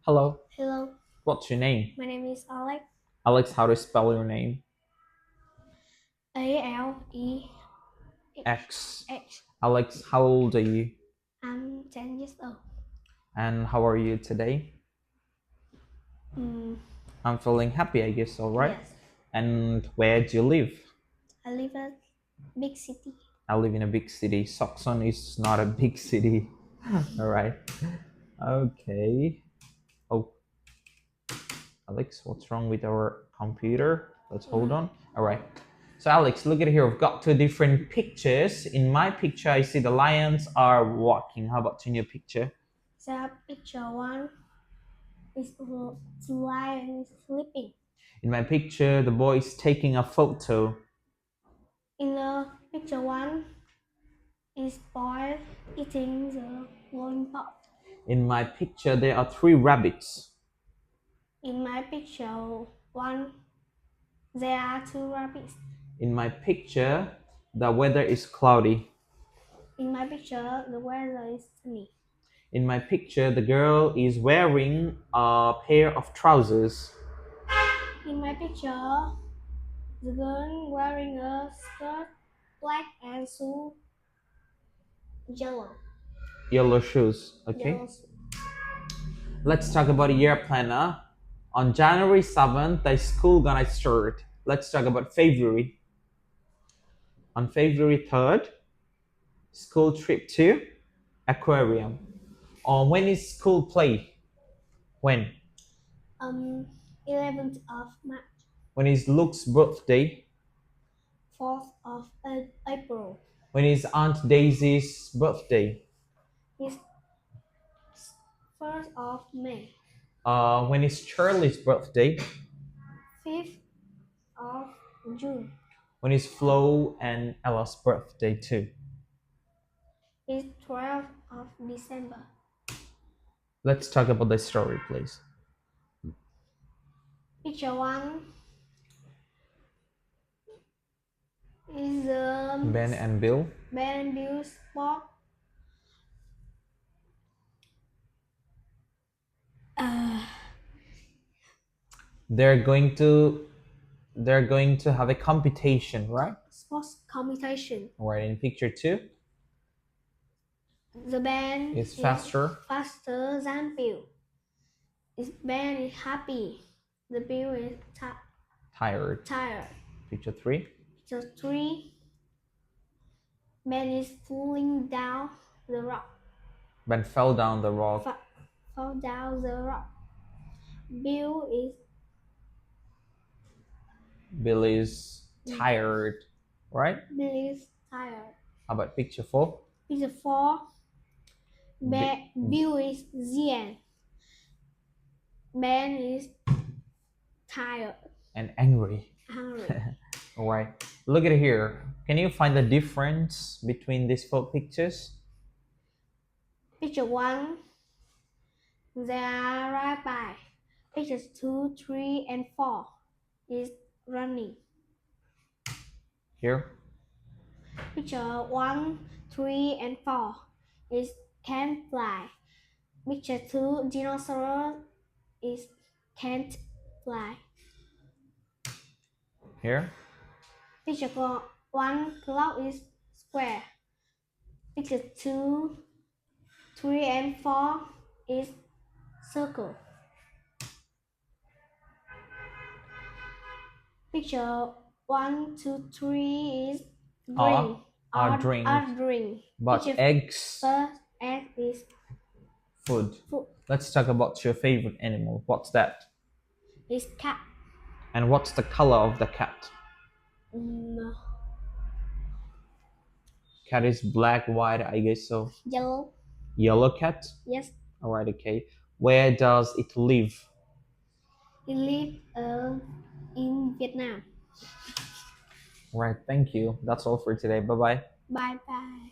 Hello, Hello, what's your name? my name is Alex. Alex, how to spell your name? Alex. X. Alex, how old are you? I'm 10 years old. And how are you today? Mm, I'm feeling happy, I guess, all right? yes, And where do you live? I live in big city. I live in a big city. Stockton is not a big city. All right. Okay. Oh, Alex, what's wrong with our computer? Let's hold on. All right. So, Alex, look at here. We've got two different pictures. In my picture, I see the lions are walking. How about in your picture? The picture one is the lion is sleeping. In my picture, the boy is taking a photo. In the picture one is boy eating the lollipop. In my picture, there are three rabbits. In my picture one, there are two rabbits. In my picture, the weather is cloudy. In my picture, the weather is sunny. In my picture, the girl is wearing a pair of trousers. In my picture, the girl wearing a skirt, black and shoe yellow. Yellow shoes. Yellow. Okay. Let's talk about a year planner. On January 7th, the school gonna start. Let's talk about February. On February 3rd, school trip to aquarium. On when is school play? When? Um, 11th of March, When is Luke's birthday? 4th of April. When is Aunt Daisy's birthday? Is 1st of May. When is Charlie's birthday? 5th of June. When is Flo and Ella's birthday too? Is 12th of December. Let's talk about the story, please. Picture one is Ben and Bill. Ben and Bill sport. Uh, They're going to they're going to have a competition, right? sports competition. Right in picture two The band is faster. faster than Bill. His band is happy. The Bill is Tired. tired. Picture three. Picture three. Ben is falling down the rock. Ben fell down the rock. Fall down the rock. Bill is Bill is tired, right? Bill is tired. How about picture four? Picture four. Bill is Zen. Ben is tired. And angry. Hungry. All right. Look at here. Can you find the difference between these four pictures? Picture one. They are right by. Pictures 2, 3, and 4 is running. Here. Picture 1, 3, and 4 is can fly. Picture 2, dinosaur is can't fly. Here. Picture 1, cloud is square. Picture 2, 3, and 4 is circle. Picture 1, 2, 3 is drink. Drink. Drink. But Picture eggs. First egg is Food. food. Let's talk about your favorite animal. What's that? Is cat. And what's the color of the cat? Mm, Cat is black, white, I guess so. Yellow. Yellow cat? Yes. Alright, okay. Where does it live? It lives in Vietnam. Right, thank you. That's all for today. Bye bye. Bye bye.